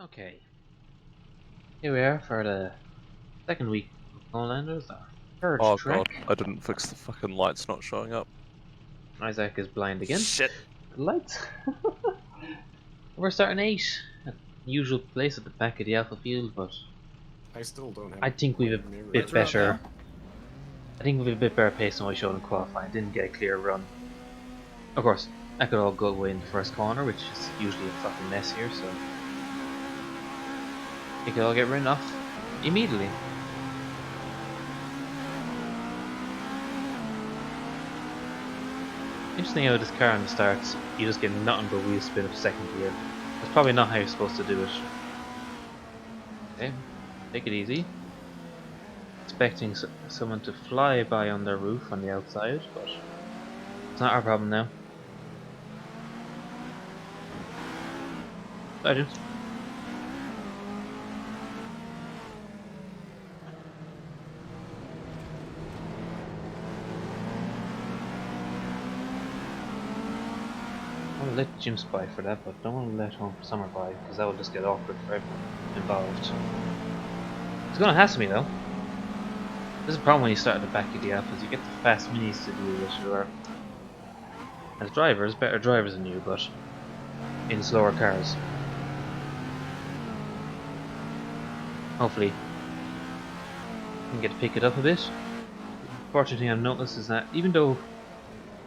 Okay, here we are for the second week of Conelanders, our third Oh god, track. I didn't fix the fucking lights not showing up. Isaac is blind again. Shit. The lights. We're starting 8 at the usual place at the back of the Alpha field, but I still don't have I think we've a mirrors. bit better. I think we've a bit better pace than what we showed in qualifying. Didn't get a clear run. Of course, that could all go away in the first corner, which is usually a fucking mess here, so it could all get written off immediately. Interesting how this car on the starts, you just get nothing but wheel spin of second gear. That's probably not how you're supposed to do it. Okay, take it easy. Expecting someone to fly by on their roof on the outside, but it's not our problem now. Sergeant. I'll let Jim spy for that, but don't want to let Summer by, because that will just get awkward for everyone involved. It's gonna hassle me though. This is a problem when you start at the back of the Alphas, you get the fast minis to deal with, who are, as drivers, better drivers than you, but in slower cars. Hopefully, I can get to pick it up a bit. Fortunate thing I've noticed is that even though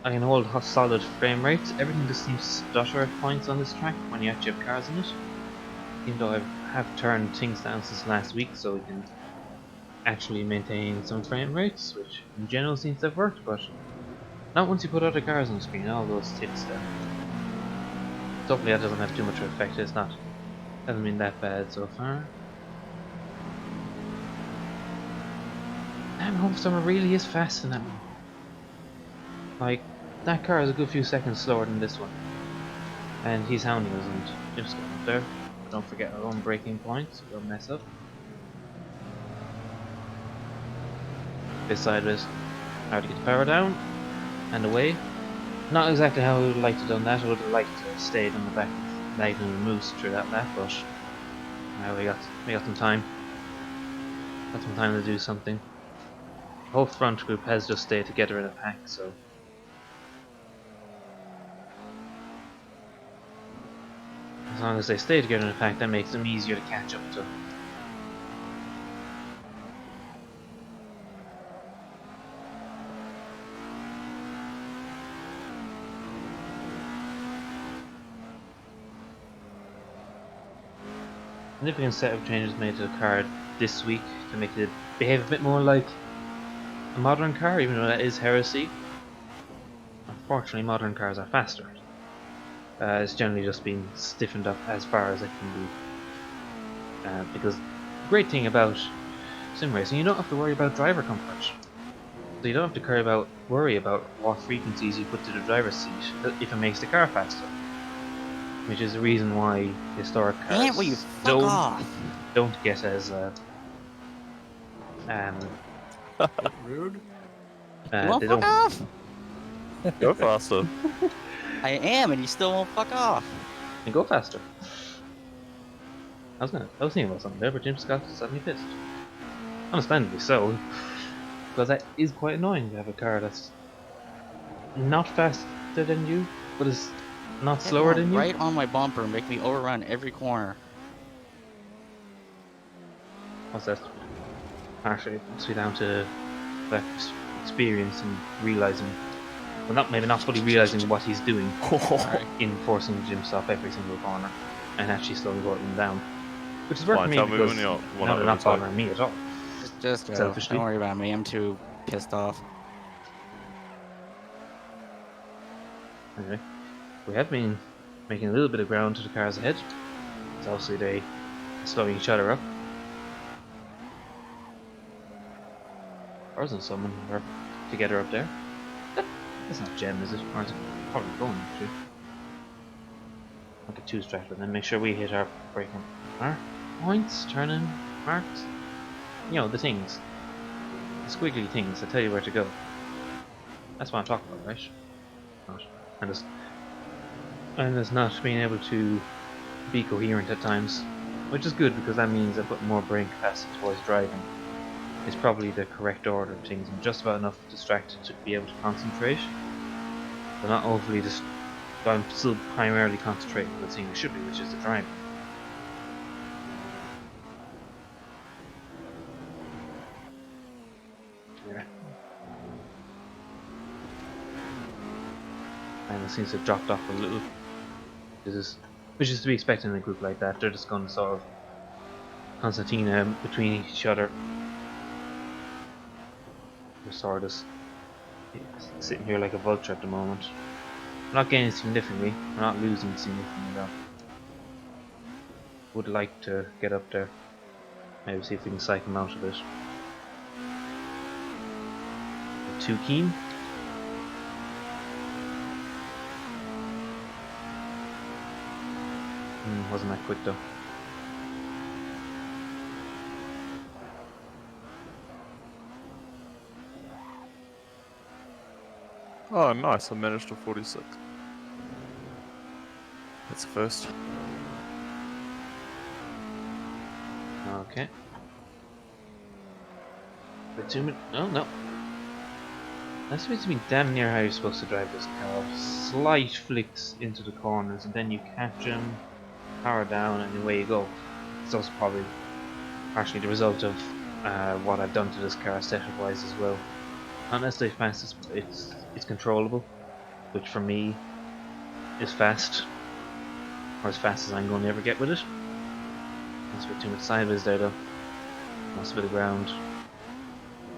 I can hold solid frame rates, everything just seems to stutter at points on this track when you actually have cars in it. Even though I have turned things down since last week so we can actually maintain some frame rates, which in general seems to have worked, but not once you put other cars on the screen, all those tips down. So hopefully that doesn't have too much of an effect. Hasn't been that bad so far. Damn, Home Summer really is fast in that one. Like, that car is a good few seconds slower than this one. And he's hounding us and Jim's going up there. But don't forget our own braking points, we'll mess up. This sideways. Hard to get the power down. And away. Not exactly how we would like to have done that. I would have liked to have stayed on the back of Magnum and Moose through that lap, but we got some time. Got some time to do something. The whole front group has just stayed together in a pack, so as long as they stay together in a pack, that makes them easier to catch up to. Significant set of changes made to the car this week to make it behave a bit more like a modern car, even though that is heresy. Unfortunately, modern cars are faster. It's generally just been stiffened up as far as it can be. Because the great thing about sim racing, you don't have to worry about driver comfort. So you don't have to worry about what frequencies you put to the driver's seat if it makes the car faster. Which is the reason why historic cars don't get as Rude. You won't they fuck don't. off? Go faster. I am, and you still won't fuck off. And go faster. I was thinking about something there, but Jim Scott suddenly pissed. Understandably so, because that is quite annoying to have a car that's not faster than you, but is not slower than you. Right on my bumper, make me overrun every corner. What's that? Actually, it's down to that experience and realizing, well, maybe not fully realizing what he's doing in forcing Jim stop every single corner and actually slowly bottling them down, which is working for me because now they're not bothering me at all. Just go. Selfishly. Don't worry about me. I'm too pissed off. Anyway, we have been making a little bit of ground to the cars ahead. So obviously they are slowing each other up. Ours and someone are together up there. That's not Gem, is it? Or is it probably going to? I'll get too distracted and then make sure we hit our braking points, turning marks. You know, the things. The squiggly things that tell you where to go. That's what I'm talking about, right? Not. And just not being able to be coherent at times. which is good because that means I put more brain capacity towards driving. It's probably the correct order of things. I'm just about enough distracted to be able to concentrate, but not overly but I'm still primarily concentrating on the thing I should be, which is the driving. Yeah. And it seems to have dropped off a little. Which is to be expected in a group like that. They're just going to sort of concertina between each other. We're sort of just sitting here like a vulture at the moment. We're not gaining significantly. We're not losing significantly though. Would like to get up there. Maybe see if we can psych him out of it. Not too keen. Wasn't that quick though. Oh, nice. I managed to 46. That's a first. Okay. For 2 minutes. Oh no. That seems to be damn near how you're supposed to drive this car. Slight flicks into the corners and then you catch him, power down, and away you go. It's also probably partially the result of what I've done to this car setup wise as well. Not necessarily fast, it's controllable, which for me is fast, or as fast as I'm going to ever get with it. That's a bit too much sideways there though. Lost a bit of ground.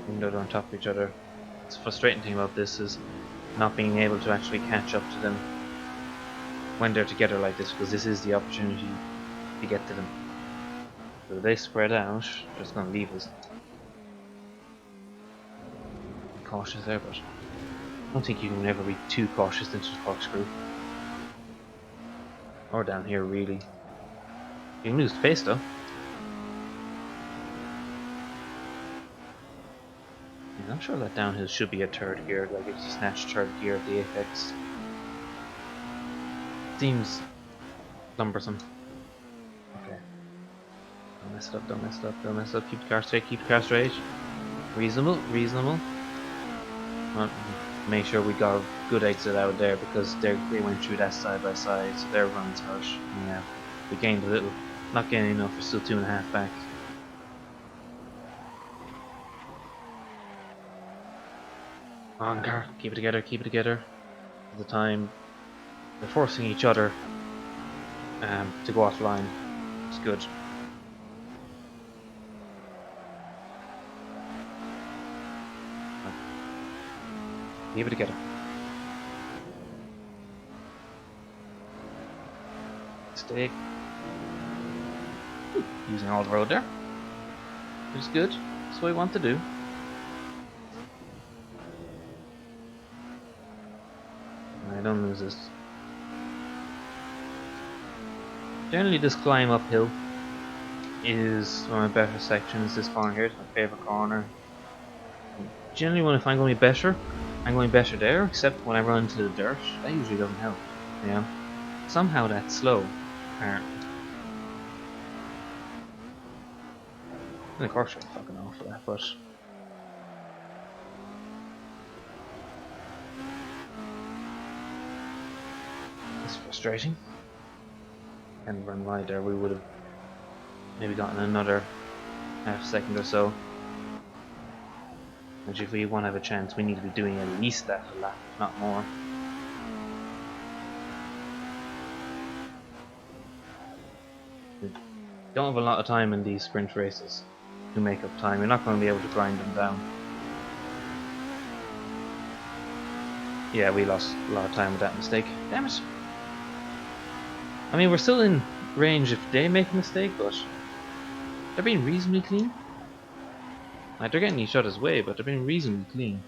Even though they're on top of each other. The frustrating thing about this is not being able to actually catch up to them when they're together like this, because this is the opportunity to get to them. So if they spread out, they're just going to leave us. Be cautious there, but I don't think you can ever be too cautious into the corkscrew. Or down here, really. You can lose pace though. I'm sure that downhill should be a third gear, like if you snatch third gear at the apex. Seems cumbersome. Okay. Don't mess it up, don't mess it up, don't mess it up. Keep the car straight, keep the car straight. Reasonable, reasonable. Well, make sure we got a good exit out there because they went through that side by side, so their run's hurt. Yeah. We gained a little. Not gaining enough, we're still 2.5 back. Come on, car, keep it together, keep it together. At the time, they're forcing each other to go offline. It's good. Keep it together. Stay. Using all the road there. Which is good. That's what we want to do. I don't lose this. Generally this climb uphill is one of my better sections. This corner here is my favourite corner. Generally if I'm going to be better, I'm going better there, except when I run into the dirt. That usually doesn't help. You know? Somehow that's slow. Apparently. And of course I'm fucking off for that, but it's frustrating. And run wide there, we would have maybe gotten another half second or so. Which if we want to have a chance, we need to be doing at least that a lap, if not more. We don't have a lot of time in these sprint races to make up time. You're not going to be able to grind them down. Yeah, we lost a lot of time with that mistake. Damn it. I mean, we're still in range if they make a mistake, but they're being reasonably clean. Like, they're getting each other's way, but they're being reasonably clean.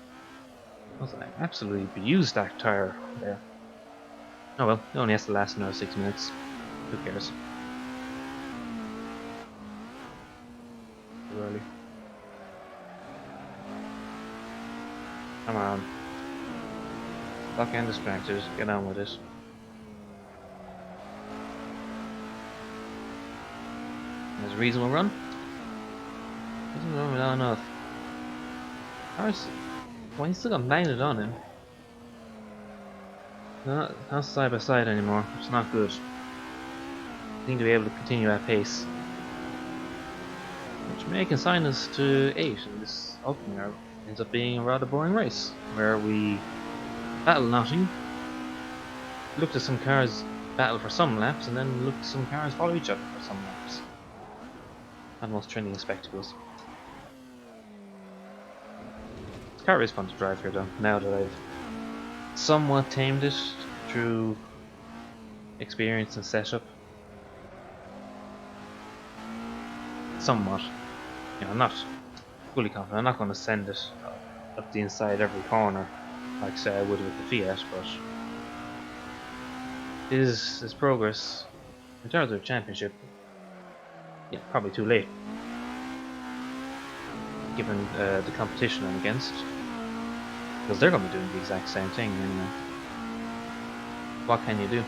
I absolutely abused that tire there. Oh well, it only has to last another 6 minutes. Who cares? Too early. Come on. Stop getting distracted. Get on with it. There's a reasonable run. Doesn't run well enough. Cars, why he's still got magnet on him? Not side by side anymore. It's not good. I think to be able to continue at pace, which may consign us to 8 in this opening. Ends up being a rather boring race where we battle nothing. Looked at some cars battle for some laps, and then looked at some cars follow each other for some laps. Not most trending spectacles. This car is fun to drive here though, now that I've somewhat tamed it through experience and setup. Somewhat. You know, I'm not fully confident. I'm not going to send it up the inside every corner like say I would with the Fiat, but his progress in terms of championship, yeah, probably too late given the competition I'm against, because they're going to be doing the exact same thing anyway. What can you do?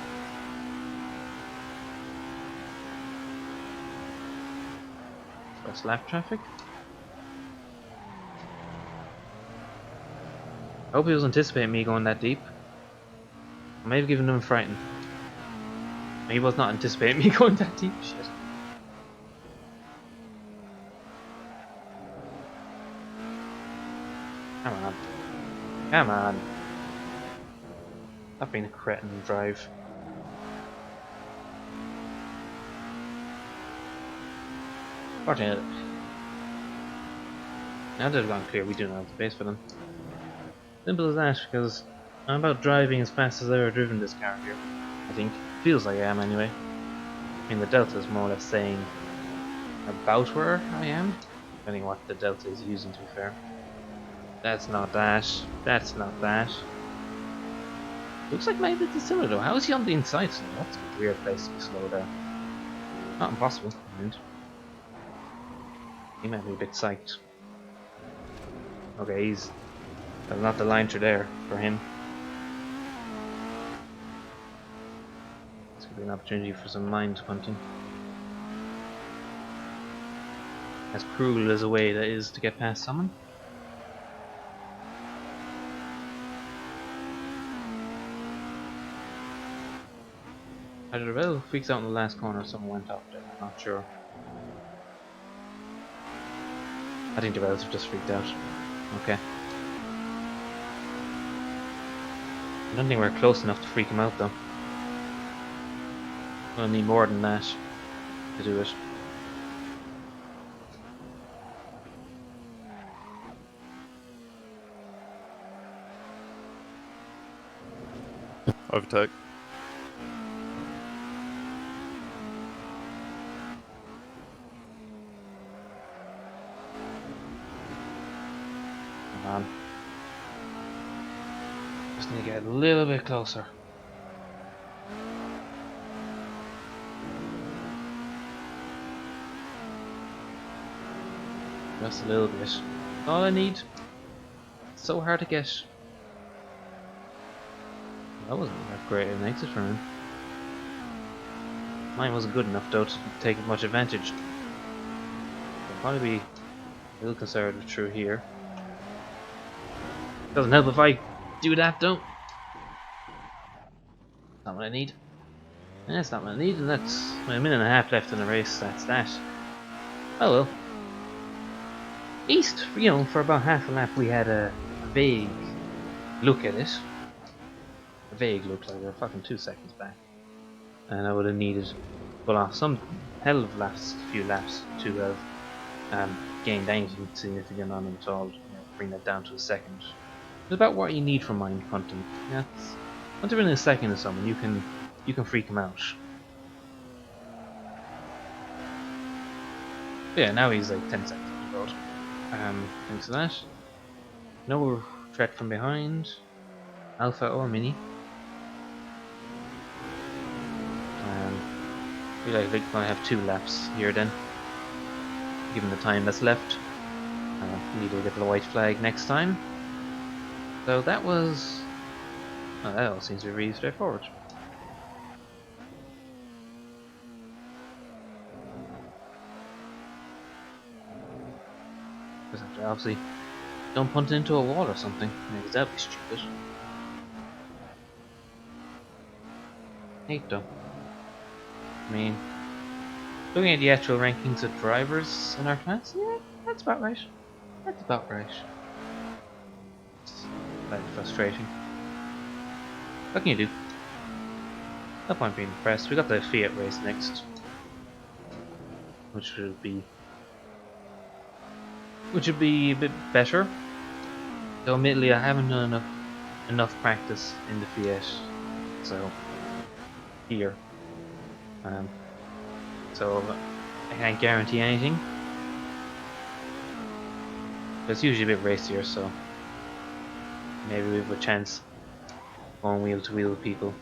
First lap traffic. I hope he was anticipating me going that deep. I may have given him a frighten. He was not anticipating me going that deep. Shit. Come on. Come on. I've been a cretin drive. Fortunately, now that I've gone clear, we do not have space for them. Simple as that, because I'm about driving as fast as I've ever driven this car here. I think. Feels like I am anyway. I mean, the Delta is more or less saying about where I am, depending on what the Delta is using, to be fair. That's not that. That's not that. Looks like maybe it's similar though. How is he on the inside? That's a weird place to be slowed down. Not impossible, I mean. He might be a bit psyched. Okay, that's not the line through there for him. This could be an opportunity for some mind hunting. As cruel as a way that is to get past someone. Either the Rebel freaks out in the last corner or someone went up there, I'm not sure. I think the Rebels have just freaked out. Okay. I don't think we're close enough to freak him out though. We'll need more than that to do it. Overtake. Come on. Just need to get a little bit closer. Just a little bit. All I need. It's so hard to get. That wasn't that great an exit for him. Mine wasn't good enough though to take much advantage. I'll probably be a little conservative through here. Doesn't help if I do that though. Not what I need. That's not what I need, and that's a minute and a half left in the race. That's that. Oh well. East, you know, for about half a lap we had a vague look at it. A vague look, like we were fucking 2 seconds back. And I would have needed pull off some hell of few laps to have gained anything significant on it at all. You know, bring that down to a second. It's about what you need from mind hunting. Yeah, once you're in a second of someone, you can freak them out. But yeah, now he's like 10 seconds on the road. Thanks to that. No threat from behind. Alpha or Mini. I feel like we're gonna have 2 laps here then, given the time that's left. Need to get the white flag next time. So that was. Oh, that all seems to be really straightforward. Just have to obviously don't punt into a wall or something. Maybe that'd be stupid. 8 though. I mean, looking at the actual rankings of drivers in our class, yeah, that's about right. That's about right. It's slightly frustrating. What can you do? No point being impressed. We got the Fiat race next, which would be a bit better. Though admittedly, I haven't done enough practice in the Fiat, so here. So I can't guarantee anything. But it's usually a bit racier, so maybe we have a chance going wheel to wheel with people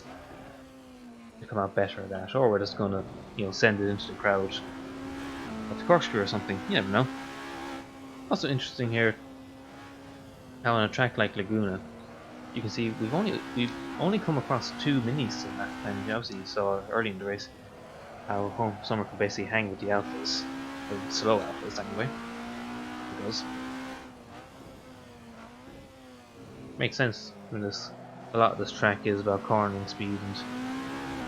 to come out better at that, or we're just gonna, send it into the crowd at the corkscrew or something. You never know. Also interesting here how on a track like Laguna, you can see we've only come across 2 minis in that, and obviously you saw early in the race how Home Summer could basically hang with the alphas, or slow alphas anyway. Because makes sense when a lot of this track is about cornering speed, and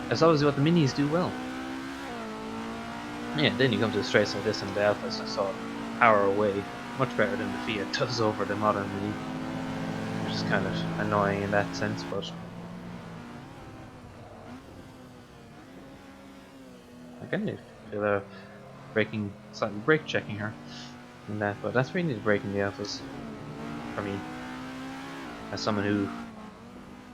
that's obviously what the minis do well. Yeah, then you come to the straights like this and the alphas just sort of power away much better than the Fiat does over the modern mini, which is kind of annoying in that sense, but again, feel slightly brake checking her in that, but that's really the brake in the alphas for me, as someone who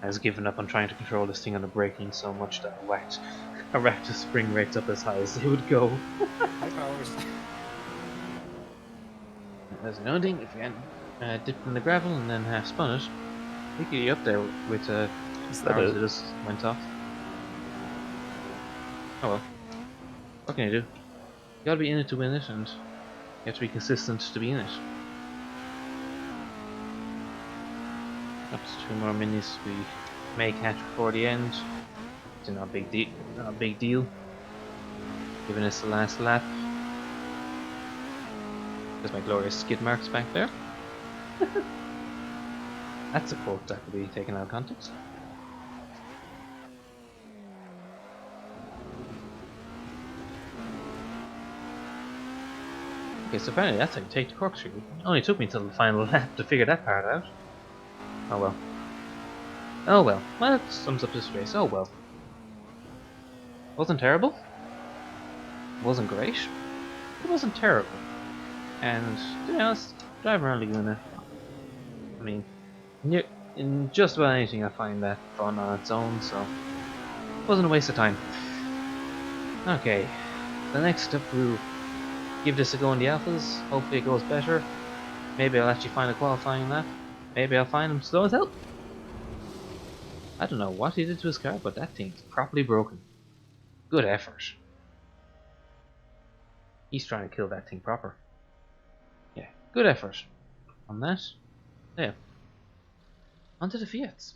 has given up on trying to control this thing on the braking so much that I racked the spring rates up as high as they would go. High powers. There's another thing, if you hadn't dipped in the gravel and then half spun it, we could get up there with Is that powers it? that just went off. Oh well. What can you do? You gotta be in it to win it, and you have to be consistent to be in it. Up to 2 more minis we may catch before the end. It's not a big deal. Giving us the last lap. There's my glorious skid marks back there. That's a quote that could be taken out of context. Okay, so apparently that's how you take the corkscrew. It only took me until the final lap to figure that part out. Oh well. Oh well. Well, that sums up this race. Oh well. Wasn't terrible. Wasn't great. It wasn't terrible. And to be honest, driving around Laguna, I mean, in just about anything I find that fun on its own, so it wasn't a waste of time. Okay, the next step we'll give this a go in the alphas. Hopefully it goes better. Maybe I'll actually find a qualifying lap. Maybe I'll find him slow as hell. I don't know what he did to his car, but that thing's properly broken. Good effort. He's trying to kill that thing proper. Yeah, good effort on that. Yeah. Onto the Fiats.